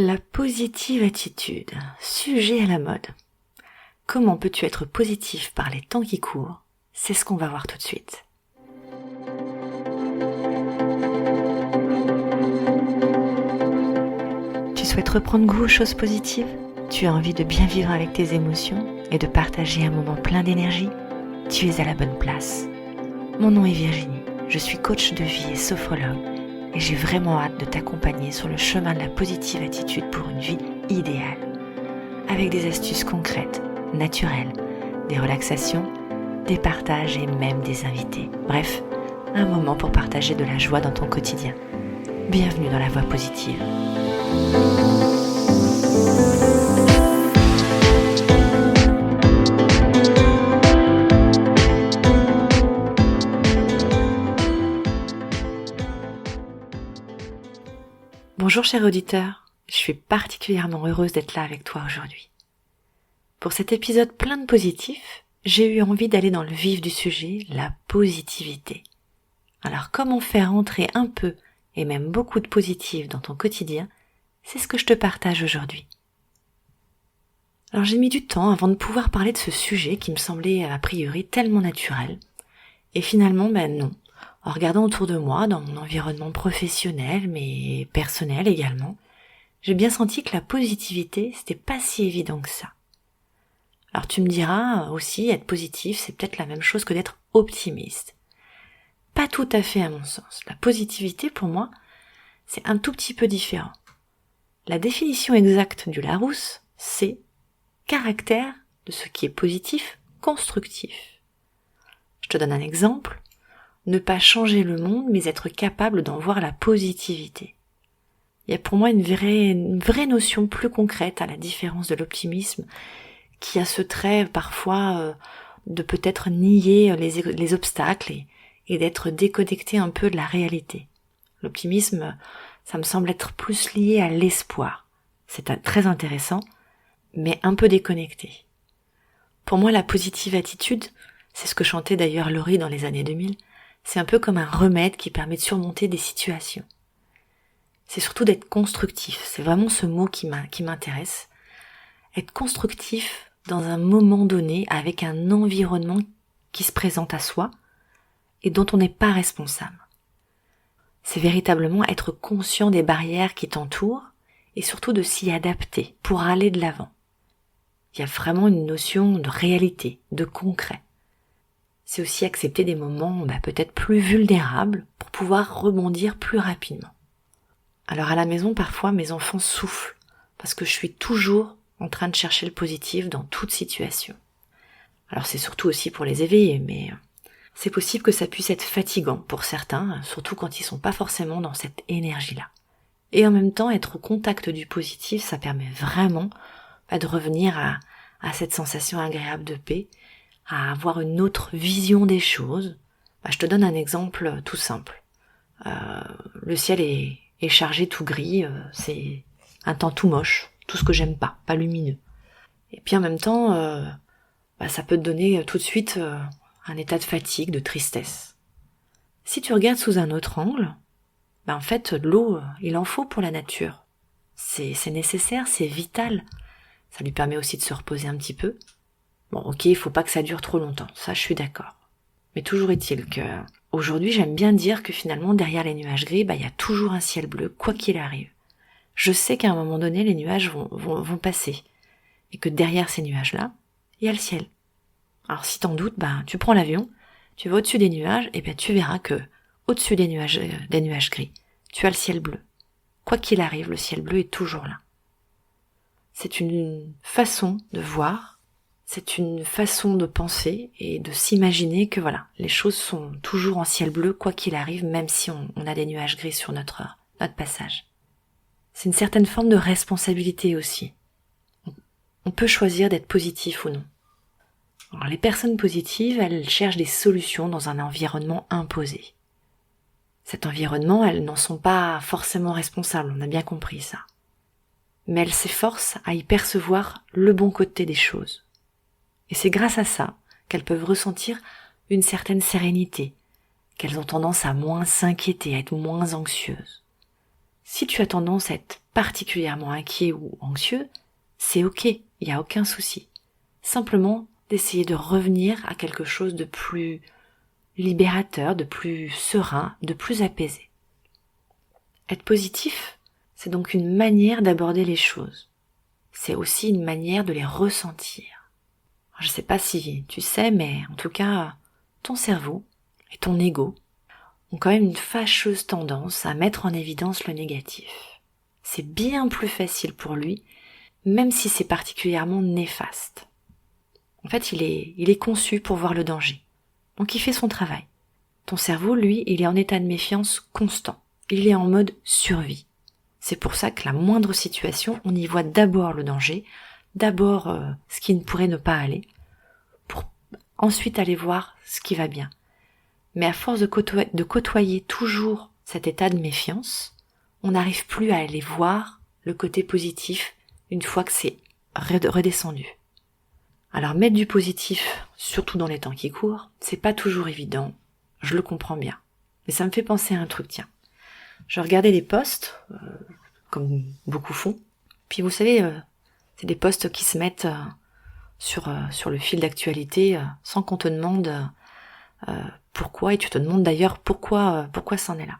La positive attitude, sujet à la mode. Comment peux-tu être positif par les temps qui courent? C'est ce qu'on va voir tout de suite. Tu souhaites reprendre goût aux choses positives? Tu as envie de bien vivre avec tes émotions et de partager un moment plein d'énergie? Tu es à la bonne place. Mon nom est Virginie, je suis coach de vie et sophrologue et j'ai vraiment hâte de t'accompagner sur le chemin de la positive attitude pour une vie idéale. Avec des astuces concrètes, naturelles, des relaxations, des partages et même des invités. Bref, un moment pour partager de la joie dans ton quotidien. Bienvenue dans la voie positive. Bonjour cher auditeur, je suis particulièrement heureuse d'être là avec toi aujourd'hui. Pour cet épisode plein de positifs, j'ai eu envie d'aller dans le vif du sujet, la positivité. Alors comment faire entrer un peu et même beaucoup de positif dans ton quotidien, c'est ce que je te partage aujourd'hui. Alors j'ai mis du temps avant de pouvoir parler de ce sujet qui me semblait a priori tellement naturel. Et finalement, non. En regardant autour de moi, dans mon environnement professionnel, mais personnel également, j'ai bien senti que la positivité, c'était pas si évident que ça. Alors tu me diras aussi, être positif, c'est peut-être la même chose que d'être optimiste. Pas tout à fait à mon sens. La positivité, pour moi, c'est un tout petit peu différent. La définition exacte du Larousse, c'est caractère de ce qui est positif, constructif. Je te donne un exemple. Ne pas changer le monde, mais être capable d'en voir la positivité. Il y a pour moi une vraie notion plus concrète à la différence de l'optimisme, qui a ce trait parfois de peut-être nier les obstacles et d'être déconnecté un peu de la réalité. L'optimisme, ça me semble être plus lié à l'espoir. C'est très intéressant, mais un peu déconnecté. Pour moi, la positive attitude, c'est ce que chantait d'ailleurs Laurie dans les années 2000, c'est un peu comme un remède qui permet de surmonter des situations. C'est surtout d'être constructif, c'est vraiment ce mot qui m'intéresse. Être constructif dans un moment donné avec un environnement qui se présente à soi et dont on n'est pas responsable. C'est véritablement être conscient des barrières qui t'entourent et surtout de s'y adapter pour aller de l'avant. Il y a vraiment une notion de réalité, de concret. C'est aussi accepter des moments peut-être plus vulnérables pour pouvoir rebondir plus rapidement. Alors à la maison, parfois, mes enfants soufflent parce que je suis toujours en train de chercher le positif dans toute situation. Alors c'est surtout aussi pour les éveiller, mais c'est possible que ça puisse être fatigant pour certains, surtout quand ils sont pas forcément dans cette énergie-là. Et en même temps, être au contact du positif, ça permet vraiment de revenir à cette sensation agréable de paix, à avoir une autre vision des choses. Je te donne un exemple tout simple. Le ciel est chargé tout gris, c'est un temps tout moche, tout ce que j'aime pas lumineux. Et puis en même temps, ça peut te donner tout de suite un état de fatigue, de tristesse. Si tu regardes sous un autre angle, en fait l'eau, il en faut pour la nature. C'est nécessaire, c'est vital. Ça lui permet aussi de se reposer un petit peu. Bon, ok, il faut pas que ça dure trop longtemps, ça je suis d'accord. Mais toujours est-il que aujourd'hui j'aime bien dire que finalement derrière les nuages gris, il y a toujours un ciel bleu, quoi qu'il arrive. Je sais qu'à un moment donné les nuages vont passer et que derrière ces nuages-là, il y a le ciel. Alors si t'en doutes, tu prends l'avion, tu vas au-dessus des nuages et tu verras que au-dessus des nuages gris, tu as le ciel bleu. Quoi qu'il arrive, le ciel bleu est toujours là. C'est une façon de voir. C'est une façon de penser et de s'imaginer que les choses sont toujours en ciel bleu, quoi qu'il arrive, même si on a des nuages gris sur notre passage. C'est une certaine forme de responsabilité aussi. On peut choisir d'être positif ou non. Alors, les personnes positives, elles cherchent des solutions dans un environnement imposé. Cet environnement, elles n'en sont pas forcément responsables, on a bien compris ça. Mais elles s'efforcent à y percevoir le bon côté des choses. Et c'est grâce à ça qu'elles peuvent ressentir une certaine sérénité, qu'elles ont tendance à moins s'inquiéter, à être moins anxieuses. Si tu as tendance à être particulièrement inquiet ou anxieux, c'est ok, il n'y a aucun souci. Simplement d'essayer de revenir à quelque chose de plus libérateur, de plus serein, de plus apaisé. Être positif, c'est donc une manière d'aborder les choses. C'est aussi une manière de les ressentir. Je ne sais pas si tu sais, mais en tout cas, ton cerveau et ton ego ont quand même une fâcheuse tendance à mettre en évidence le négatif. C'est bien plus facile pour lui, même si c'est particulièrement néfaste. En fait, il est conçu pour voir le danger. Donc il fait son travail. Ton cerveau, lui, il est en état de méfiance constant. Il est en mode survie. C'est pour ça que la moindre situation, on y voit d'abord le danger, d'abord ce qui ne pourrait ne pas aller, pour ensuite aller voir ce qui va bien. Mais à force de côtoyer toujours cet état de méfiance, on n'arrive plus à aller voir le côté positif une fois que c'est redescendu. Alors mettre du positif, surtout dans les temps qui courent, c'est pas toujours évident, je le comprends bien. Mais ça me fait penser à un truc, tiens. Je regardais des posts, comme beaucoup font, puis vous savez, c'est des posts qui se mettent sur le fil d'actualité sans qu'on te demande pourquoi, et tu te demandes d'ailleurs pourquoi c'en est là.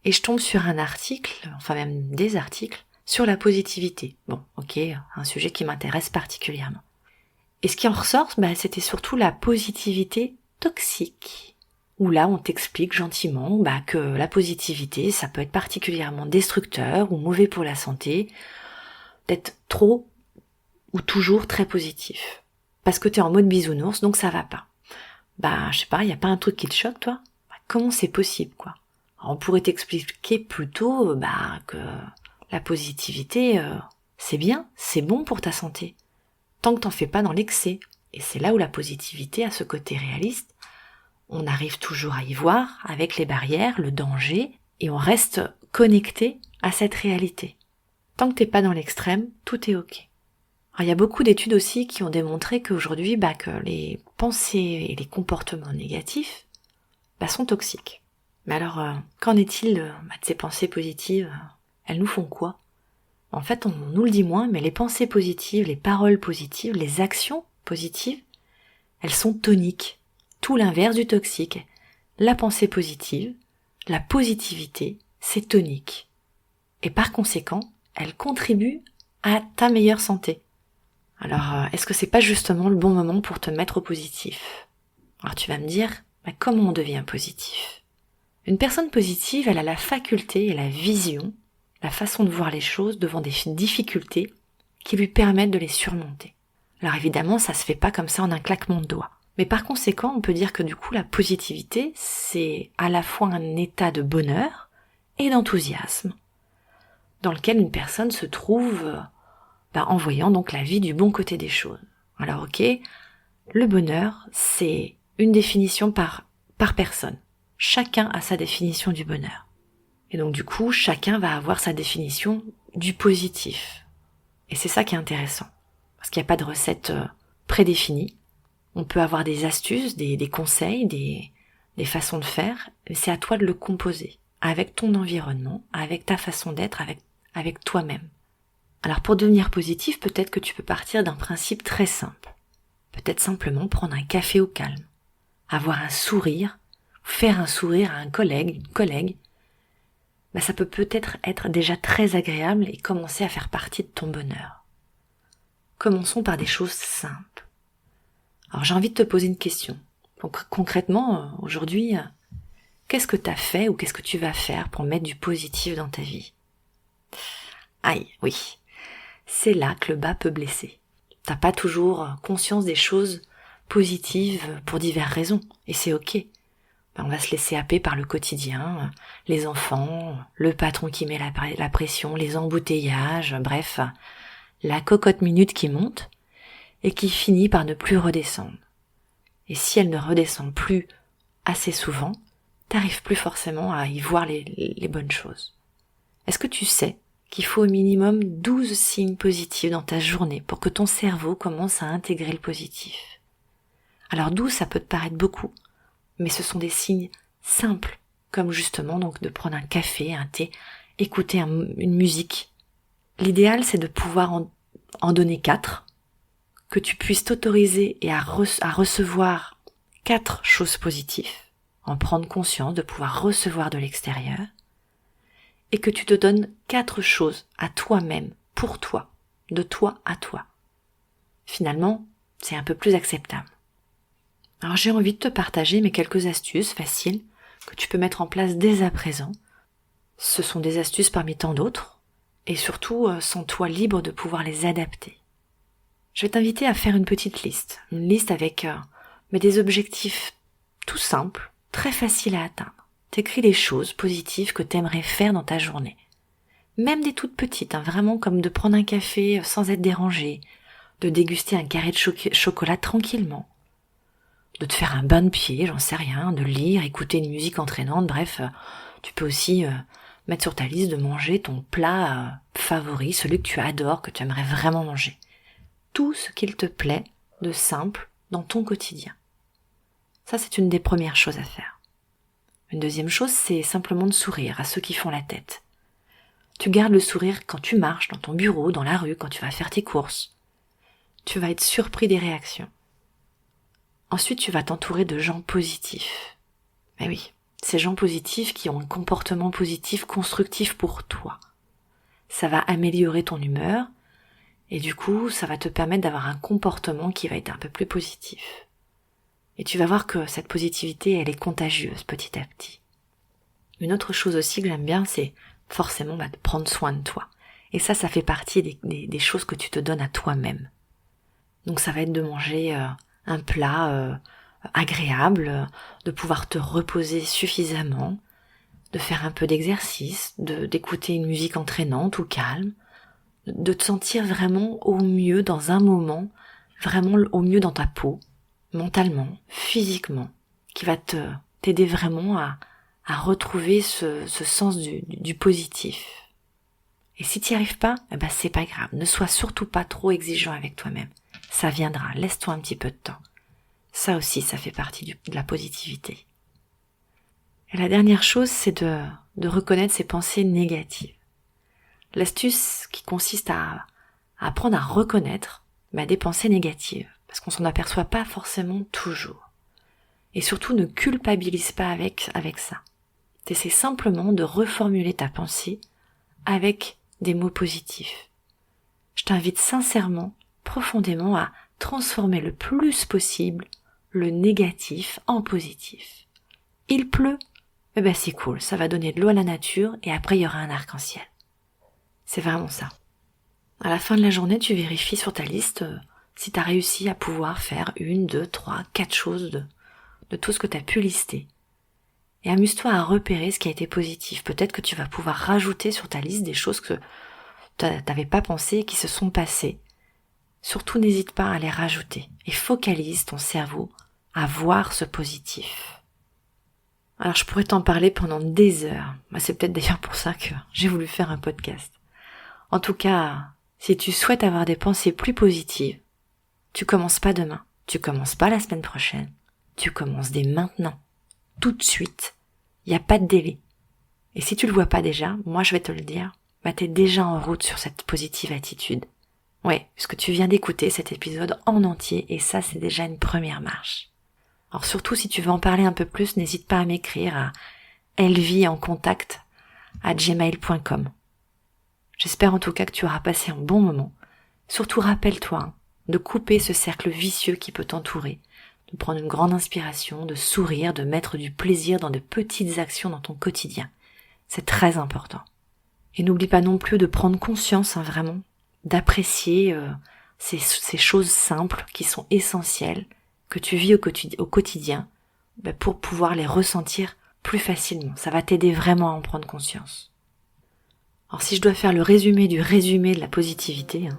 Et je tombe sur un article, enfin même des articles, sur la positivité. Bon, ok, un sujet qui m'intéresse particulièrement. Et ce qui en ressort, c'était surtout la positivité toxique. Où là, on t'explique gentiment que la positivité, ça peut être particulièrement destructeur ou mauvais pour la santé, d'être trop ou toujours très positif. Parce que t'es en mode bisounours, donc ça va pas. Je sais pas, y a pas un truc qui te choque, toi? Comment c'est possible, quoi? Alors, on pourrait t'expliquer plutôt, que la positivité, c'est bien, c'est bon pour ta santé. Tant que t'en fais pas dans l'excès. Et c'est là où la positivité a ce côté réaliste. On arrive toujours à y voir, avec les barrières, le danger, et on reste connecté à cette réalité. Tant que t'es pas dans l'extrême, tout est ok. Alors, il y a beaucoup d'études aussi qui ont démontré qu'aujourd'hui, que les pensées et les comportements négatifs, sont toxiques. Mais alors, qu'en est-il de ces pensées positives? Elles nous font quoi? En fait, on nous le dit moins, mais les pensées positives, les paroles positives, les actions positives, elles sont toniques. Tout l'inverse du toxique. La pensée positive, la positivité, c'est tonique. Et par conséquent, elle contribue à ta meilleure santé. Alors, est-ce que c'est pas justement le bon moment pour te mettre au positif? Alors tu vas me dire, comment on devient positif? Une personne positive, elle a la faculté et la vision, la façon de voir les choses devant des difficultés qui lui permettent de les surmonter. Alors évidemment, ça se fait pas comme ça en un claquement de doigts. Mais par conséquent, on peut dire que du coup, la positivité, c'est à la fois un état de bonheur et d'enthousiasme, dans lequel une personne se trouve en voyant donc la vie du bon côté des choses. Alors ok, le bonheur, c'est une définition par personne. Chacun a sa définition du bonheur. Et donc du coup, chacun va avoir sa définition du positif. Et c'est ça qui est intéressant. Parce qu'il n'y a pas de recette prédéfinie. On peut avoir des astuces, des conseils, des façons de faire. Mais c'est à toi de le composer. Avec ton environnement, avec ta façon d'être, avec toi-même. Alors pour devenir positif, peut-être que tu peux partir d'un principe très simple. Peut-être simplement prendre un café au calme. Avoir un sourire, faire un sourire à un collègue, une collègue. Ça peut peut-être être déjà très agréable et commencer à faire partie de ton bonheur. Commençons par des choses simples. Alors j'ai envie de te poser une question. Donc concrètement, aujourd'hui, qu'est-ce que tu as fait ou qu'est-ce que tu vas faire pour mettre du positif dans ta vie? Aïe, oui. C'est là que le bas peut blesser. T'as pas toujours conscience des choses positives pour diverses raisons, et c'est ok. On va se laisser happer par le quotidien, les enfants, le patron qui met la pression, les embouteillages, bref, la cocotte minute qui monte et qui finit par ne plus redescendre. Et si elle ne redescend plus assez souvent, t'arrives plus forcément à y voir les bonnes choses. Est-ce que tu sais qu'il faut au minimum 12 signes positifs dans ta journée pour que ton cerveau commence à intégrer le positif? Alors 12, ça peut te paraître beaucoup, mais ce sont des signes simples, comme justement donc de prendre un café, un thé, écouter une musique. L'idéal, c'est de pouvoir en donner 4, que tu puisses t'autoriser et à recevoir 4 choses positives, en prendre conscience, de pouvoir recevoir de l'extérieur, et que tu te donnes 4 choses à toi-même, pour toi, de toi à toi. Finalement, c'est un peu plus acceptable. Alors j'ai envie de te partager mes quelques astuces faciles que tu peux mettre en place dès à présent. Ce sont des astuces parmi tant d'autres, et surtout, sens-toi libre de pouvoir les adapter. Je vais t'inviter à faire une petite liste, avec des objectifs tout simples, très faciles à atteindre. T'écris les choses positives que t'aimerais faire dans ta journée. Même des toutes petites, vraiment comme de prendre un café sans être dérangé, de déguster un carré de chocolat tranquillement, de te faire un bain de pied, j'en sais rien, de lire, écouter une musique entraînante, bref, tu peux aussi mettre sur ta liste de manger ton plat favori, celui que tu adores, que tu aimerais vraiment manger. Tout ce qu'il te plaît de simple dans ton quotidien. Ça, c'est une des premières choses à faire. Une deuxième chose, c'est simplement de sourire à ceux qui font la tête. Tu gardes le sourire quand tu marches dans ton bureau, dans la rue, quand tu vas faire tes courses. Tu vas être surpris des réactions. Ensuite, tu vas t'entourer de gens positifs. Mais oui, ces gens positifs qui ont un comportement positif, constructif pour toi. Ça va améliorer ton humeur et du coup, ça va te permettre d'avoir un comportement qui va être un peu plus positif. Et tu vas voir que cette positivité, elle est contagieuse petit à petit. Une autre chose aussi que j'aime bien, c'est forcément de prendre soin de toi. Et ça fait partie des choses que tu te donnes à toi-même. Donc ça va être de manger un plat agréable, de pouvoir te reposer suffisamment, de faire un peu d'exercice, d'écouter une musique entraînante ou calme, de te sentir vraiment au mieux dans un moment, vraiment au mieux dans ta peau, mentalement, physiquement, qui va t'aider vraiment à retrouver ce sens du positif. Et si tu n'y arrives pas, c'est pas grave, ne sois surtout pas trop exigeant avec toi-même. Ça viendra, laisse-toi un petit peu de temps. Ça aussi, ça fait partie de la positivité. Et la dernière chose, c'est de reconnaître ses pensées négatives. L'astuce qui consiste à apprendre à reconnaître des pensées négatives, parce qu'on s'en aperçoit pas forcément toujours. Et surtout, ne culpabilise pas avec ça. T'essaies simplement de reformuler ta pensée avec des mots positifs. Je t'invite sincèrement, profondément à transformer le plus possible le négatif en positif. Il pleut, c'est cool, ça va donner de l'eau à la nature et après il y aura un arc-en-ciel. C'est vraiment ça. À la fin de la journée, tu vérifies sur ta liste si tu as réussi à pouvoir faire 1, 2, 3, 4 choses de tout ce que tu as pu lister. Et amuse-toi à repérer ce qui a été positif. Peut-être que tu vas pouvoir rajouter sur ta liste des choses que tu n'avais pas pensé et qui se sont passées. Surtout, n'hésite pas à les rajouter et focalise ton cerveau à voir ce positif. Alors, je pourrais t'en parler pendant des heures. C'est peut-être d'ailleurs pour ça que j'ai voulu faire un podcast. En tout cas, si tu souhaites avoir des pensées plus positives, tu commences pas demain, tu commences pas la semaine prochaine, tu commences dès maintenant, tout de suite. Il n'y a pas de délai. Et si tu le vois pas déjà, moi je vais te le dire, t'es déjà en route sur cette positive attitude. Ouais, puisque tu viens d'écouter cet épisode en entier et ça c'est déjà une première marche. Alors surtout si tu veux en parler un peu plus, n'hésite pas à m'écrire à elviesencontact@gmail.com. J'espère en tout cas que tu auras passé un bon moment. Surtout rappelle-toi de couper ce cercle vicieux qui peut t'entourer, de prendre une grande inspiration, de sourire, de mettre du plaisir dans de petites actions dans ton quotidien. C'est très important. Et n'oublie pas non plus de prendre conscience, vraiment, d'apprécier ces choses simples qui sont essentielles, que tu vis au quotidien, pour pouvoir les ressentir plus facilement. Ça va t'aider vraiment à en prendre conscience. Alors si je dois faire le résumé du résumé de la positivité,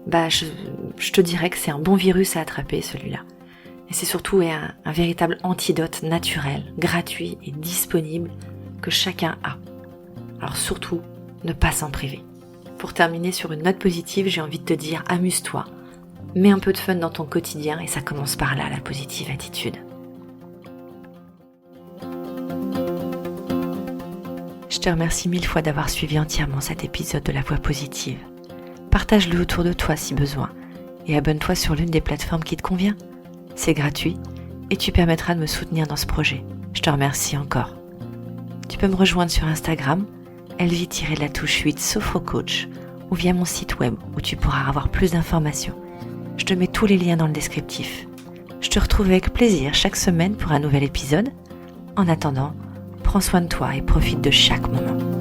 je te dirais que c'est un bon virus à attraper celui-là. Et c'est surtout un véritable antidote naturel, gratuit et disponible que chacun a. Alors surtout, ne pas s'en priver. Pour terminer sur une note positive, j'ai envie de te dire amuse-toi, mets un peu de fun dans ton quotidien et ça commence par là, la positive attitude. Je te remercie 1000 fois d'avoir suivi entièrement cet épisode de La Voix Positive. Partage-le autour de toi si besoin et abonne-toi sur l'une des plateformes qui te convient. C'est gratuit et tu permettras de me soutenir dans ce projet. Je te remercie encore. Tu peux me rejoindre sur Instagram, Elvie-8 Sophrocoach ou via mon site web où tu pourras avoir plus d'informations. Je te mets tous les liens dans le descriptif. Je te retrouve avec plaisir chaque semaine pour un nouvel épisode. En attendant, prends soin de toi et profite de chaque moment.